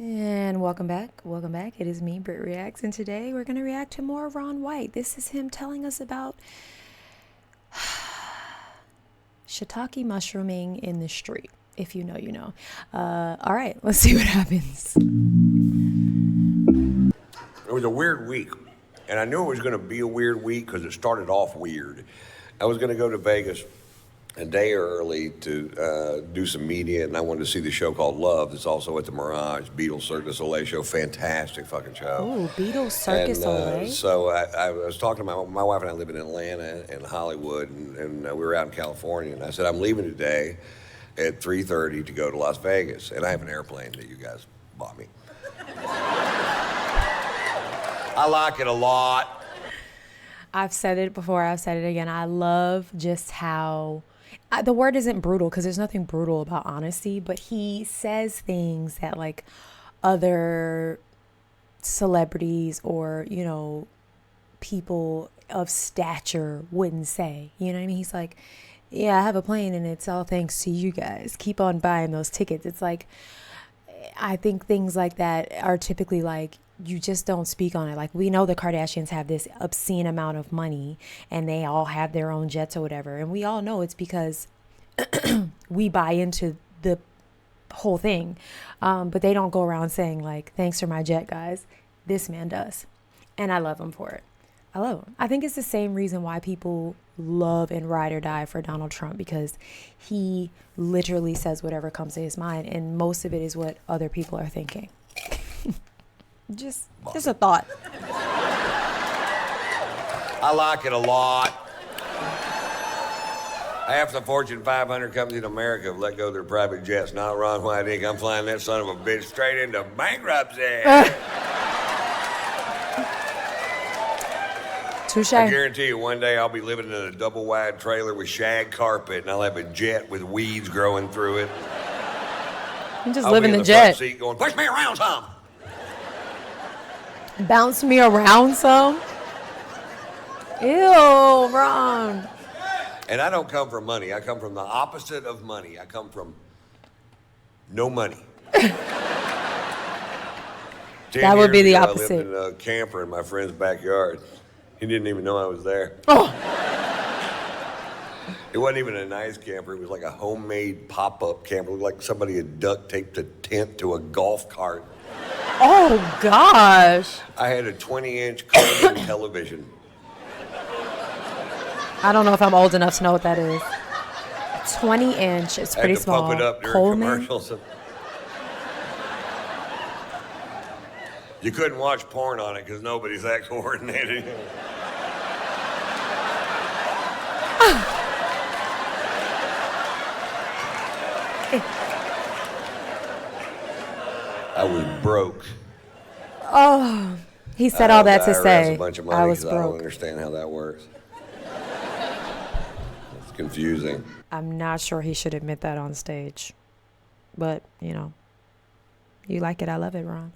And welcome back. Welcome back. It is me, BrittReacts, and today we're going to react to more Ron White. This is him telling us about shiitake mushrooming in the street. If you know, you know. All right, let's see what happens. It was a weird week, and I knew it was going to be a weird week because it started off weird. I was going to go to Vegas a day early to do some media, and I wanted to see the show called Love. It's also at the Mirage, Beatles, Circus, show. Fantastic fucking show. Ooh, Beatles, Circus, So I was talking to my wife and I live in Atlanta and Hollywood, and we were out in California, and I said, I'm leaving today at 3:30 to go to Las Vegas, and I have an airplane that you guys bought me. I like it a lot. I've said it before, I've said it again. I love just how, the word isn't brutal because there's nothing brutal about honesty, but he says things that like other celebrities or, you know, people of stature wouldn't say. You know what I mean? He's like, yeah, I have a plane and it's all thanks to you guys. Keep on buying those tickets. It's like, I think things like that are typically like, you just don't speak on it. Like, we know the Kardashians have this obscene amount of money and they all have their own jets or whatever. And we all know it's because we buy into the whole thing. But they don't go around saying like, thanks for my jet, guys. This man does. And I love him for it. I love him. I think it's the same reason why people love and ride or die for Donald Trump, because he literally says whatever comes to his mind. And most of it is what other people are thinking. Just a thought. I like it a lot. Half the Fortune 500 companies in America have let go of their private jets. Not Ron White Inc. I'm flying that son of a bitch straight into bankruptcy. Touche. I guarantee you one day I'll be living in a double wide trailer with shag carpet and I'll have a jet with weeds growing through it. You just I'll live be in the front jet. seat going, push me around some. Bounce me around some. Ew, Ron. And I don't come from money. I come from the opposite of money. I come from no money. That would be the opposite. I lived in a camper in my friend's backyard. He didn't even know I was there. Oh. It wasn't even a nice camper. It was like a homemade pop-up camper. It looked like somebody had duct taped a tent to a golf cart. Oh, gosh. I had a 20-inch Coleman television. I don't know if I'm old enough to know what that is. 20-inch. It's pretty small. I had to pump it up during Coleman? commercials. You couldn't watch porn on it because nobody's that coordinated. I was broke. Oh, he said all that to say, a bunch of money I was I don't broke. understand how that works. It's confusing. I'm not sure he should admit that on stage. But, you know, you like it, I love it, Ron.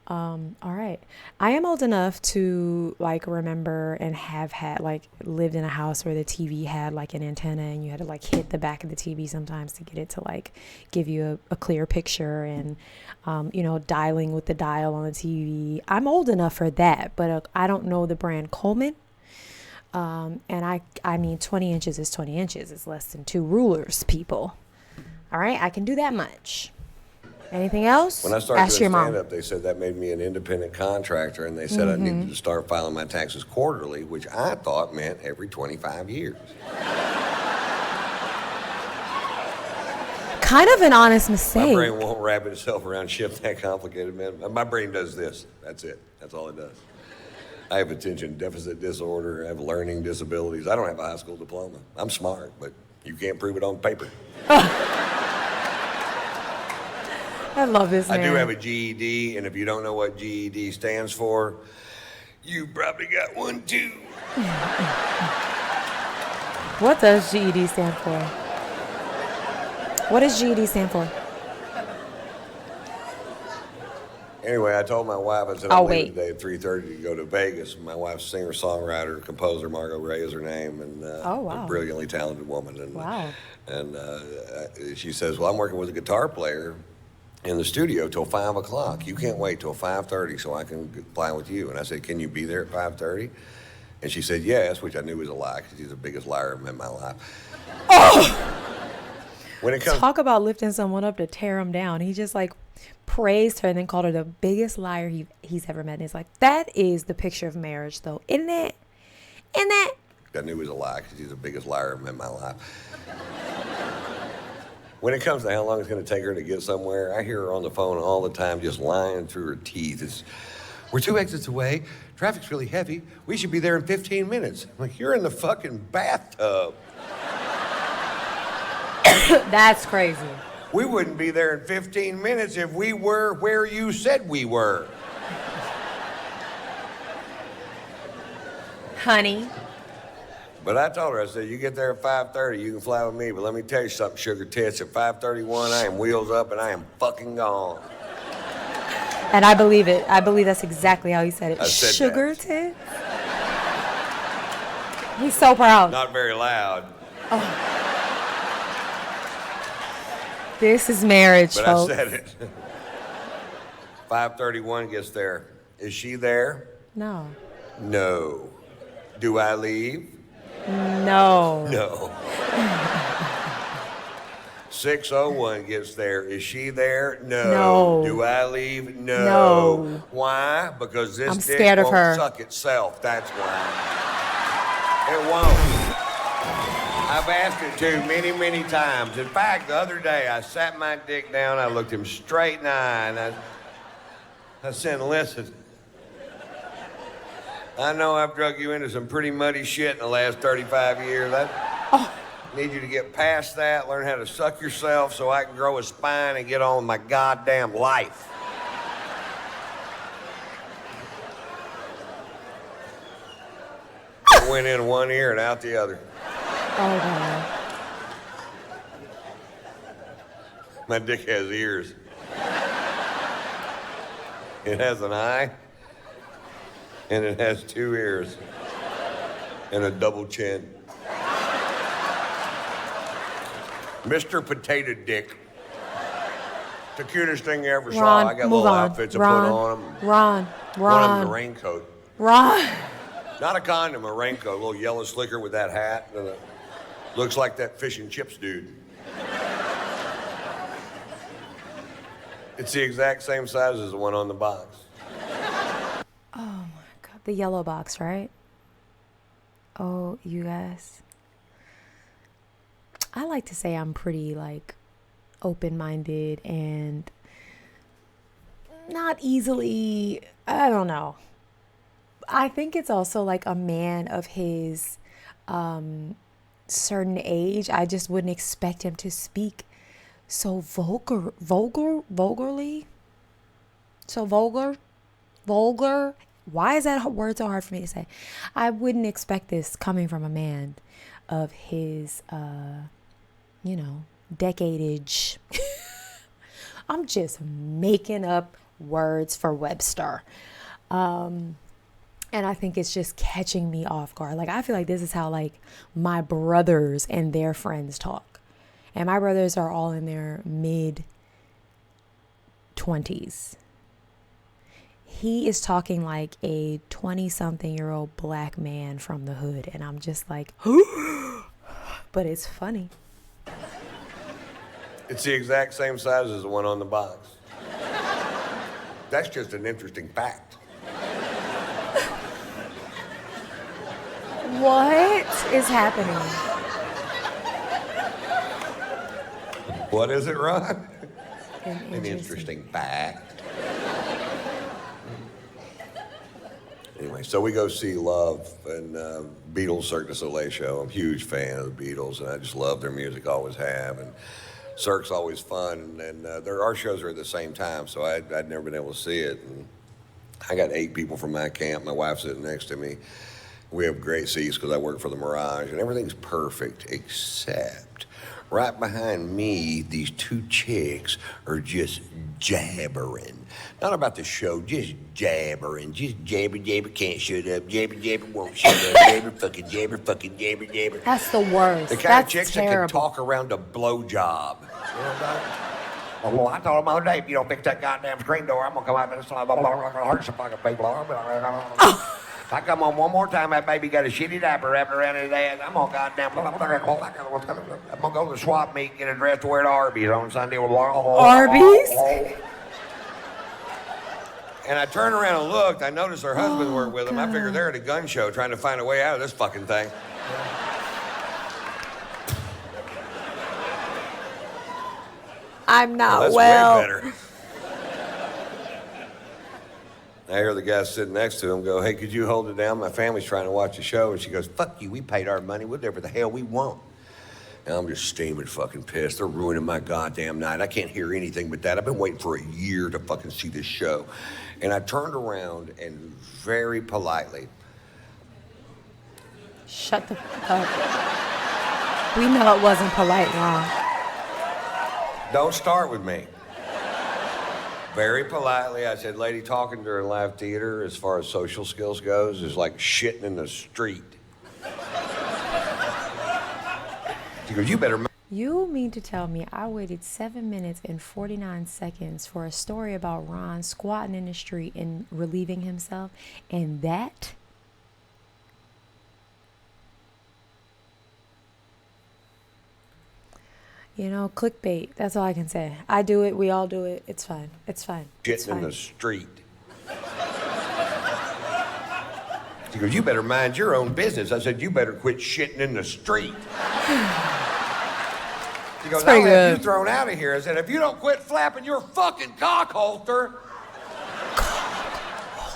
All right. I am old enough to like remember and have had like lived in a house where the TV had like an antenna and you had to like hit the back of the TV sometimes to get it to like give you a clear picture and, you know, dialing with the dial on the TV. I'm old enough for that, but I don't know the brand Coleman. And I mean, 20 inches is 20 inches. It's less than 2 rulers, people. All right. I can do that much. Anything else? When I started Ask doing your mom. stand-up, they said that made me an independent contractor, and they said I needed to start filing my taxes quarterly, which I thought meant every 25 years. Kind of an honest My mistake. brain won't wrap itself around shit that complicated, man. My brain does this. That's it. That's all it does. I have attention deficit disorder. I have learning disabilities. I don't have a high school diploma. I'm smart, but you can't prove it on paper. I love this man. I do have a GED, and if you don't know what GED stands for, you probably got one too. What does GED stand for? What does GED stand for? Anyway, I told my wife, I said, Oh, I'm leaving wait. today at 3:30 to go to Vegas. My wife's singer-songwriter, composer, Margot Ray is her name, and Oh, wow. a brilliantly talented woman. And, Wow. And she says, well, I'm working with a guitar player, in the studio till 5 o'clock. You can't wait till 5:30 so I can fly with you. And I said, can you be there at 5:30? And she said, yes, which I knew was a lie because she's the biggest liar I've met in my life. Oh! When it comes, Talk about lifting someone up to tear him down. He just like praised her and then called her the biggest liar he's ever met. And it's like, that is the picture of marriage, though, isn't it? Isn't it? I knew it was a lie because she's the biggest liar I've met in my life. When it comes to how long it's going to take her to get somewhere, I hear her on the phone all the time just lying through her teeth. We're 2 exits away. Traffic's really heavy. We should be there in 15 minutes. I'm like, you're in the fucking bathtub. That's crazy. We wouldn't be there in 15 minutes if we were where you said we were. Honey. But I told her, I said, you get there at 5:30, you can fly with me. But let me tell you something, sugar tits. At 5:31, I am wheels up and I am fucking gone. And I believe it. I believe that's exactly how he said it. I said Sugar that. tits? He's so proud. Not very loud. Oh. This is marriage, But folks. I said it. 5:31 gets there. Is she there? No. No. Do I leave? No. No. 6:01 gets there. Is she there? No. No. Do I leave? No. No. Why? Because this I'm dick scared of won't her. suck itself. That's why. It won't. I've asked it to many, many times. In fact, the other day, I sat my dick down, I looked him straight in the eye, and I said, listen, I know I've drug you into some pretty muddy shit in the last 35 years. I need you to get past that, learn how to suck yourself so I can grow a spine and get on with my goddamn life. It went in one ear and out the other. Oh, God. My dick has ears. It has an eye, and it has 2 ears, and a double chin. Mr. Potato Dick. The cutest thing you ever saw. Ron, I got move little on. outfits to Ron, put on them. Ron, One of them's a Ron, raincoat. Ron. Not a condom, a raincoat. A little yellow slicker with that hat. Looks like that fish and chips dude. It's the exact same size as the one on the box. Oh, my God. The yellow box, right? Oh, you guys. I like to say I'm pretty, like, open-minded and not easily, I don't know. I think it's also like a man of his certain age. I just wouldn't expect him to speak so vulgarly. So vulgar. Why is that word so hard for me to say? I wouldn't expect this coming from a man of his, decade age. I'm just making up words for Webster. And I think it's just catching me off guard. Like, I feel like this is how, like, my brothers and their friends talk. And my brothers are all in their mid-20s. He is talking like a 20-something-year-old black man from the hood. And I'm just like, but it's funny. It's the exact same size as the one on the box. That's just an interesting fact. What is happening? What is it, Ron? An interesting fact. Anyway, so we go see Love and Beatles Circus Soleil show. I'm a huge fan of the Beatles, and I just love their music, always have. And Cirque's always fun, and our shows are at the same time, so I'd never been able to see it. And I got 8 people from my camp. My wife's sitting next to me. We have great seats because I work for the Mirage, and everything's perfect except right behind me, these 2 chicks are just jabbering. Not about the show, just jabbering. Just jabber, can't shut up. Jabber, won't shut up. Jabber, fucking jabber, jabber. That's the worst. The kind That's of chicks terrible. that can talk around a blowjob. You know what I'm talking about? Well, I told him the other day, if you don't fix that goddamn screen door, I'm gonna come out and hurt some fucking people. If I come home one more time, that baby got a shitty diaper wrapped around his ass, I'm gonna I'm gonna go to the swap meet and get a dress to wear to Arby's on Sunday. Arby's? And I turned around and looked. I noticed her husband weren't with him. I figured they're at a gun show trying to find a way out of this fucking thing. I'm not That's well. way better. I hear the guy sitting next to him go, hey, could you hold it down? My family's trying to watch the show. And she goes, fuck you, we paid our money. We'll do whatever the hell we want. And I'm just steaming fucking pissed. They're ruining my goddamn night. I can't hear anything but that. I've been waiting for a year to fucking see this show. And I turned around and very politely. Shut the fuck up. We know it wasn't polite, Ron. Don't start with me. Very politely, I said, lady, talking during live theater as far as social skills goes is like shitting in the street. She goes, you better... You mean to tell me I waited 7 minutes and 49 seconds for a story about Ron squatting in the street and relieving himself, and that... You know, clickbait. That's all I can say. I do it. We all do it. It's fine. It's fine. Shitting in the street. She goes, you better mind your own business. I said, you better quit shitting in the street. She goes, I'll have you thrown out of here. I said, if you don't quit flapping your fucking cock holster.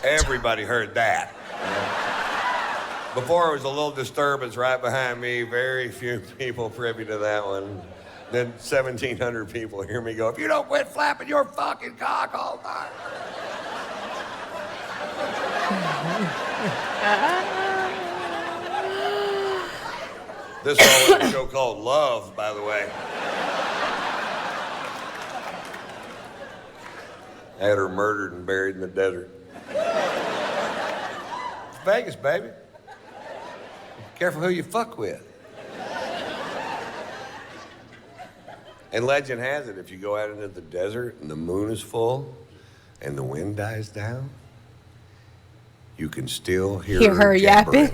Everybody heard that. Before, it was a little disturbance right behind me. Very few people privy to that one. Then 1,700 people hear me go, if you don't quit flapping your fucking cock all the time. This all in a show called Love, by the way. I had her murdered and buried in the desert. It's Vegas, baby. Careful who you fuck with. And legend has it, if you go out into the desert and the moon is full and the wind dies down, you can still hear her yapping.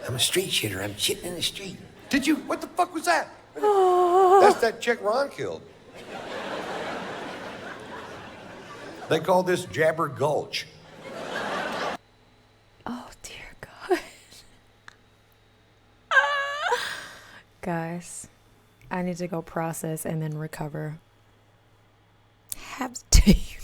I'm a street shitter. I'm shitting in the street. Did you? What the fuck was that? That's that chick Ron killed. They call this Jabber Gulch. Oh, dear God. Guys, I need to go process and then recover. Have to take